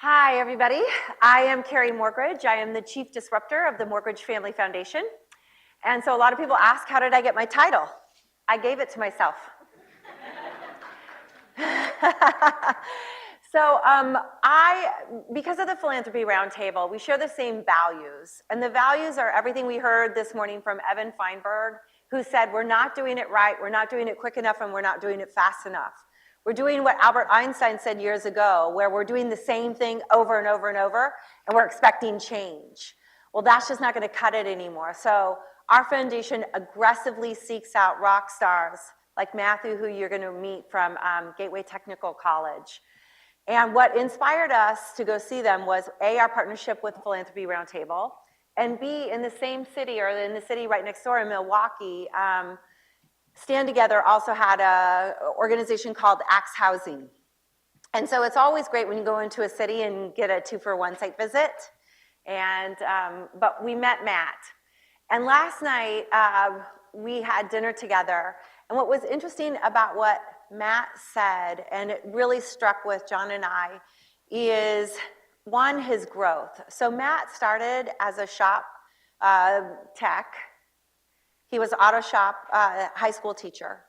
Hi, everybody. I am Carrie Morgridge. I am the Chief Disruptor of the Morgridge Family Foundation. And so a lot of people ask, how did I get my title? I gave it to myself. Because of the Philanthropy Roundtable, we share the same values. And the values are everything we heard this morning from Evan Feinberg, who said, we're not doing it right, we're not doing it quick enough, and we're not doing it fast enough. We're doing what Albert Einstein said years ago, where we're doing the same thing over and over and over, and we're expecting change. Well, that's just not going to cut it anymore. So our foundation aggressively seeks out rock stars like Matthew, who you're going to meet from Gateway Technical College. And what inspired us to go see them was A, our partnership with Philanthropy Roundtable, and B, in the same city, or in the city right next door in Milwaukee, Stand Together also had an organization called Axe Housing. And so it's always great when you go into a city and get a 2-for-1 site visit. And but we met Matt. And last night, we had dinner together. And what was interesting about what Matt said, and it really struck with John and I, is one, his growth. So Matt started as a shop tech. He was auto shop high school teacher.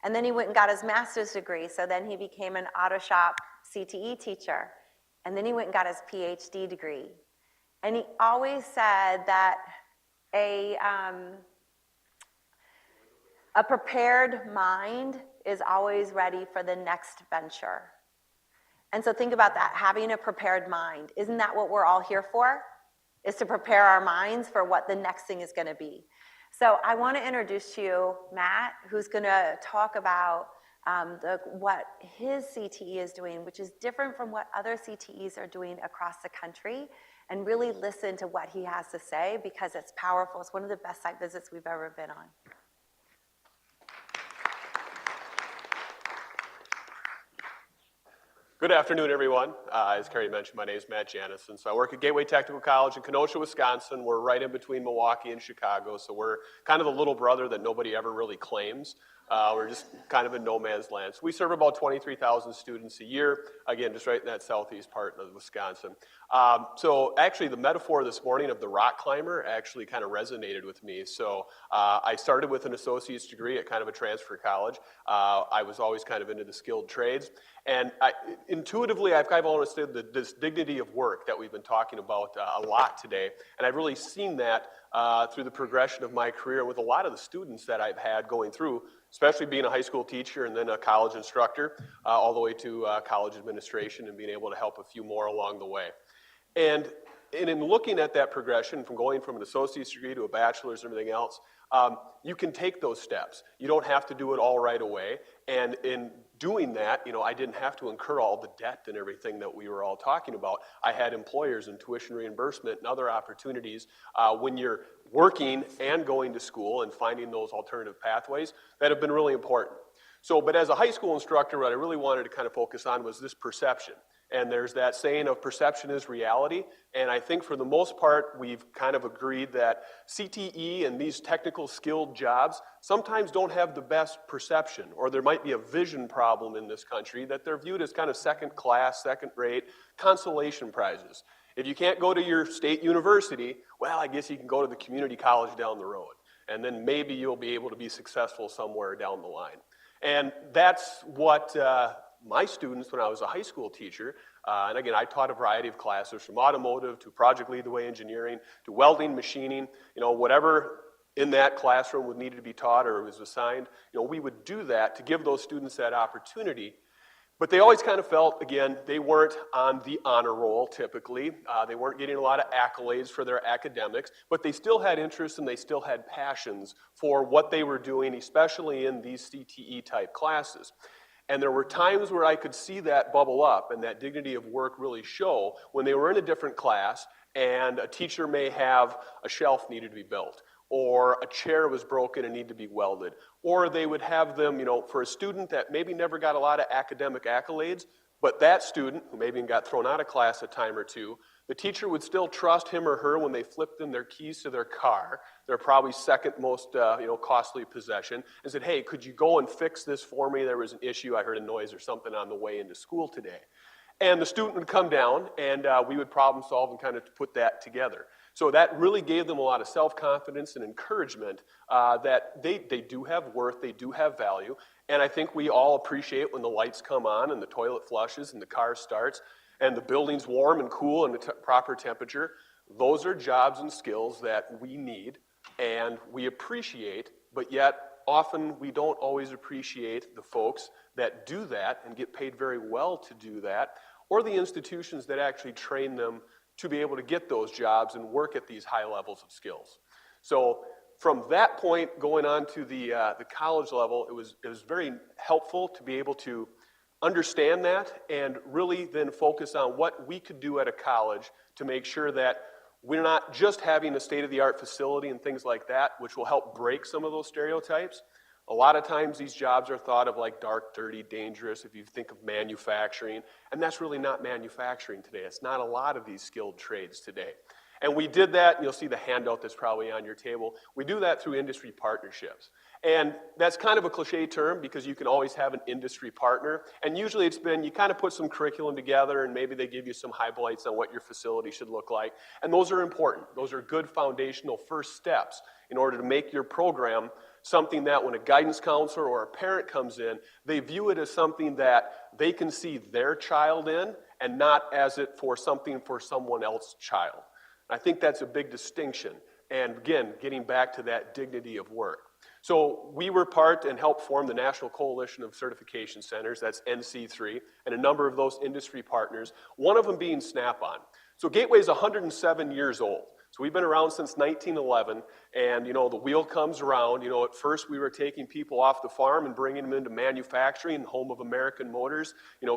And then he went and got his master's degree. So then he became an auto shop CTE teacher. And then he went and got his PhD degree. And he always said that a prepared mind is always ready for the next venture. And so think about that, having a prepared mind. Isn't that what we're all here for? Is to prepare our minds for what the next thing is going to be. So I want to introduce to you Matt, who's going to talk about what his CTE is doing, which is different from what other CTEs are doing across the country, and really listen to what he has to say because it's powerful. It's one of the best site visits we've ever been on. Good afternoon, everyone. As Carrie mentioned, my name is Matt Janisin. So I work at Gateway Technical College in Kenosha, Wisconsin. We're right in between Milwaukee and Chicago, so we're kind of the little brother that nobody ever really claims. We're just kind of in no man's land. So we serve about 23,000 students a year, again, just right in that southeast part of Wisconsin. So actually, the metaphor this morning of the rock climber actually kind of resonated with me. So I started with an associate's degree at kind of a transfer college. I was always kind of into the skilled trades. And intuitively, I've kind of understood this dignity of work that we've been talking about a lot today. And I've really seen that through the progression of my career with a lot of the students that I've had going through, especially being a high school teacher and then a college instructor, all the way to college administration and being able to help a few more along the way. And in looking at that progression from going from an associate's degree to a bachelor's and everything else, you can take those steps. You don't have to do it all right away. And in doing that, I didn't have to incur all the debt and everything that we were all talking about. I had employers and tuition reimbursement and other opportunities when you're working and going to school and finding those alternative pathways that have been really important. So, but as a high school instructor, what I really wanted to kind of focus on was this perception. And there's that saying of perception is reality. And I think for the most part, we've kind of agreed that CTE and these technical skilled jobs sometimes don't have the best perception, or there might be a vision problem in this country that they're viewed as kind of second class, second rate, consolation prizes. If you can't go to your state university, well, I guess you can go to the community college down the road. And then maybe you'll be able to be successful somewhere down the line. And that's what my students, when I was a high school teacher, and again, I taught a variety of classes from automotive to project lead the way engineering to welding, machining, whatever in that classroom would need to be taught or was assigned, we would do that to give those students that opportunity. But they always kind of felt, again, they weren't on the honor roll typically. They weren't getting a lot of accolades for their academics, but they still had interests and they still had passions for what they were doing, especially in these CTE type classes. And there were times where I could see that bubble up and that dignity of work really show when they were in a different class and a teacher may have a shelf needed to be built, or a chair was broken and needed to be welded, or they would have them, for a student that maybe never got a lot of academic accolades, but that student, who maybe got thrown out of class a time or two, the teacher would still trust him or her when they flipped them their keys to their car, their probably second most costly possession, and said, hey, could you go and fix this for me? There was an issue, I heard a noise or something on the way into school today. And the student would come down, and we would problem solve and kind of put that together. So that really gave them a lot of self-confidence and encouragement that they do have worth, they do have value. And I think we all appreciate when the lights come on and the toilet flushes and the car starts and the building's warm and cool and the proper temperature. Those are jobs and skills that we need and we appreciate, but yet often we don't always appreciate the folks that do that and get paid very well to do that, or the institutions that actually train them to be able to get those jobs and work at these high levels of skills. So from that point going on to the college level, it was very helpful to be able to understand that and really then focus on what we could do at a college to make sure that we're not just having a state-of-the-art facility and things like that, which will help break some of those stereotypes. A lot of times these jobs are thought of like dark, dirty, dangerous, if you think of manufacturing, and that's really not manufacturing today. It's not a lot of these skilled trades today. And we did that, and you'll see the handout that's probably on your table. We do that through industry partnerships. And that's kind of a cliche term because you can always have an industry partner. And usually it's been, you kind of put some curriculum together and maybe they give you some highlights on what your facility should look like. And those are important. Those are good foundational first steps in order to make your program something that when a guidance counselor or a parent comes in, they view it as something that they can see their child in and not as it for something for someone else's child. I think that's a big distinction. And again, getting back to that dignity of work. So we were part and helped form the National Coalition of Certification Centers, that's NC3, and a number of those industry partners, one of them being Snap-on. So Gateway is 107 years old. So we've been around since 1911, and the wheel comes around. At first we were taking people off the farm and bringing them into manufacturing, home of American Motors,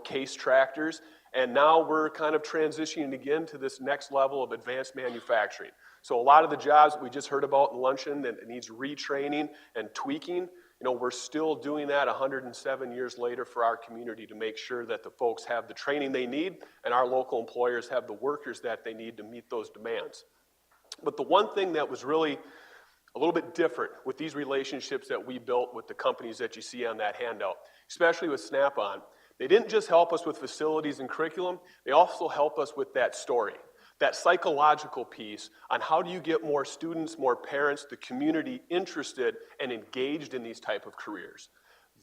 Case tractors, and now we're kind of transitioning again to this next level of advanced manufacturing. So a lot of the jobs that we just heard about in luncheon that needs retraining and tweaking, we're still doing that 107 years later for our community to make sure that the folks have the training they need and our local employers have the workers that they need to meet those demands. But the one thing that was really a little bit different with these relationships that we built with the companies that you see on that handout, especially with Snap-on, they didn't just help us with facilities and curriculum, they also help us with that story, that psychological piece on how do you get more students, more parents, the community interested and engaged in these type of careers.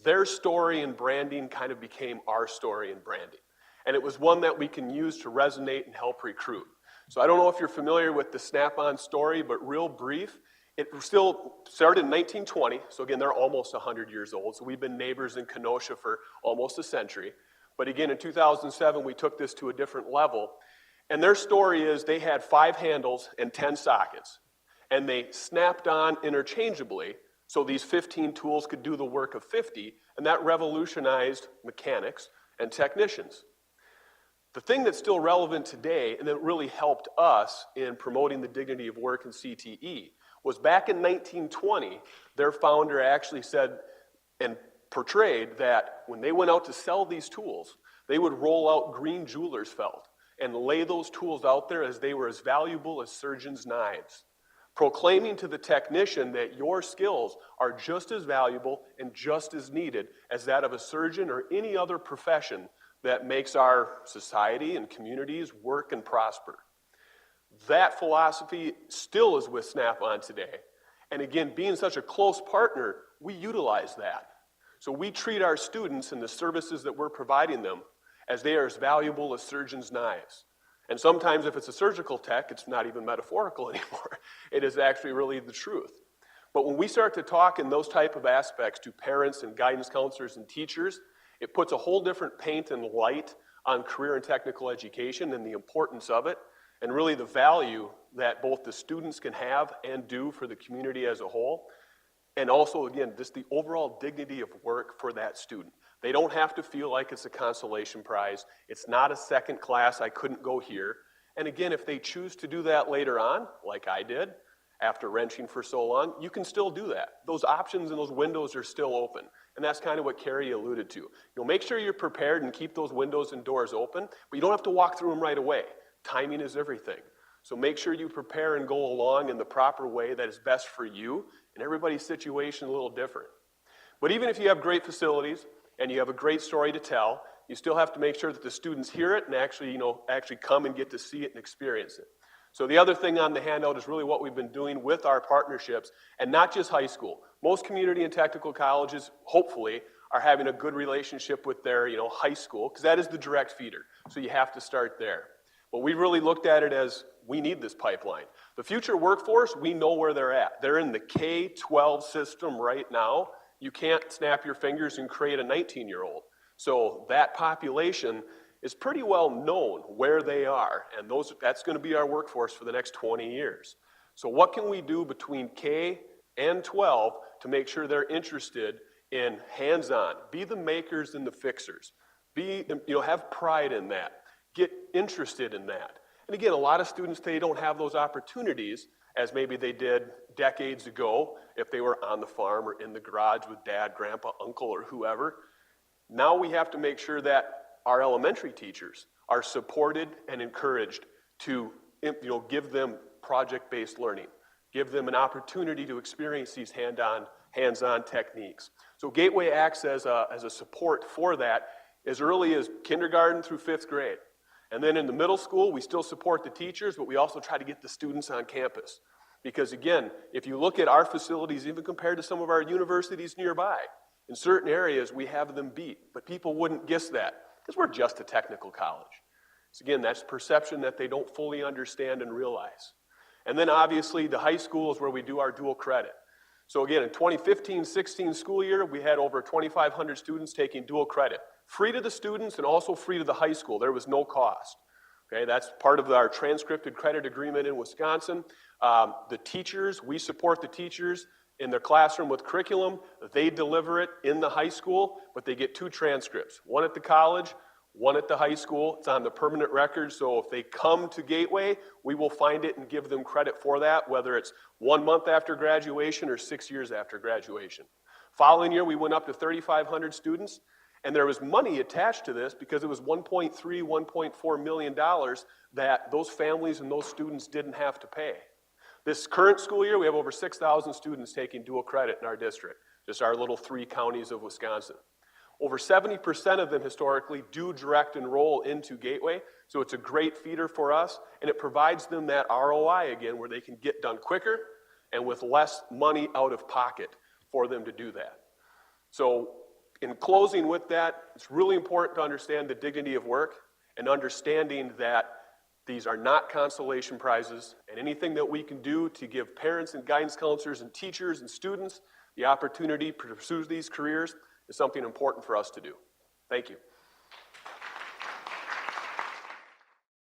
Their story and branding kind of became our story and branding. And it was one that we can use to resonate and help recruit. So I don't know if you're familiar with the Snap-on story, but real brief, it still started in 1920. So again, they're almost 100 years old. So we've been neighbors in Kenosha for almost a century. But again, in 2007, we took this to a different level. And their story is they had 5 handles and 10 sockets. And they snapped on interchangeably so these 15 tools could do the work of 50. And that revolutionized mechanics and technicians. The thing that's still relevant today, and that really helped us in promoting the dignity of work in CTE, was back in 1920, their founder actually said and portrayed that when they went out to sell these tools, they would roll out green jeweler's felt and lay those tools out there as they were as valuable as surgeons' knives, proclaiming to the technician that your skills are just as valuable and just as needed as that of a surgeon or any other profession that makes our society and communities work and prosper. That philosophy still is with Snap-on today. And again, being such a close partner, we utilize that. So we treat our students and the services that we're providing them as they are as valuable as surgeons' knives. And sometimes if it's a surgical tech, it's not even metaphorical anymore. It is actually really the truth. But when we start to talk in those type of aspects to parents and guidance counselors and teachers, it puts a whole different paint and light on career and technical education and the importance of it, and really the value that both the students can have and do for the community as a whole. And also, again, just the overall dignity of work for that student. They don't have to feel like it's a consolation prize. It's not a second class, I couldn't go here. And again, if they choose to do that later on, like I did, after wrenching for so long, you can still do that. Those options and those windows are still open. And that's kind of what Carrie alluded to. Make sure you're prepared and keep those windows and doors open, but you don't have to walk through them right away. Timing is everything. So make sure you prepare and go along in the proper way that is best for you, and everybody's situation is a little different. But even if you have great facilities and you have a great story to tell, You still have to make sure that the students hear it and actually come and get to see it and experience it. So the other thing on the handout is really what we've been doing with our partnerships, and not just high school. Most community and technical colleges, hopefully, are having a good relationship with their high school, because that is the direct feeder. So you have to start there. But we really looked at it as, we need this pipeline. The future workforce, we know where they're at. They're in the K-12 system right now. You can't snap your fingers and create a 19-year-old. So that population is pretty well known where they are, and that's going to be our workforce for the next 20 years. So what can we do between K and 12 to make sure they're interested in hands-on? Be the makers and the fixers. Have pride in that. Get interested in that. And again, a lot of students today don't have those opportunities as maybe they did decades ago if they were on the farm or in the garage with dad, grandpa, uncle, or whoever. Now we have to make sure that our elementary teachers are supported and encouraged to give them project-based learning, give them an opportunity to experience these hands-on techniques. So Gateway acts as a support for that as early as kindergarten through 5th grade. And then in the middle school, we still support the teachers, but we also try to get the students on campus. Because again, if you look at our facilities, even compared to some of our universities nearby, in certain areas we have them beat, but people wouldn't guess that because we're just a technical college. So again, that's perception that they don't fully understand and realize. And then obviously the high school is where we do our dual credit. So again, in 2015-16 school year, we had over 2,500 students taking dual credit. Free to the students and also free to the high school. There was no cost. Okay, that's part of our transcripted credit agreement in Wisconsin. The teachers, we support the teachers in their classroom with curriculum. They deliver it in the high school, but they get 2 transcripts. One at the college, one at the high school. It's on the permanent record, so if they come to Gateway, we will find it and give them credit for that, whether it's 1 month after graduation or 6 years after graduation. Following year, we went up to 3,500 students, and there was money attached to this because it was $1.3, $1.4 million that those families and those students didn't have to pay. This current school year, we have over 6,000 students taking dual credit in our district, just our little 3 counties of Wisconsin. Over 70% of them historically do direct enroll into Gateway, so it's a great feeder for us, and it provides them that ROI again where they can get done quicker and with less money out of pocket for them to do that. So in closing with that, it's really important to understand the dignity of work and understanding that these are not consolation prizes, and anything that we can do to give parents and guidance counselors and teachers and students the opportunity to pursue these careers is something important for us to do. Thank you.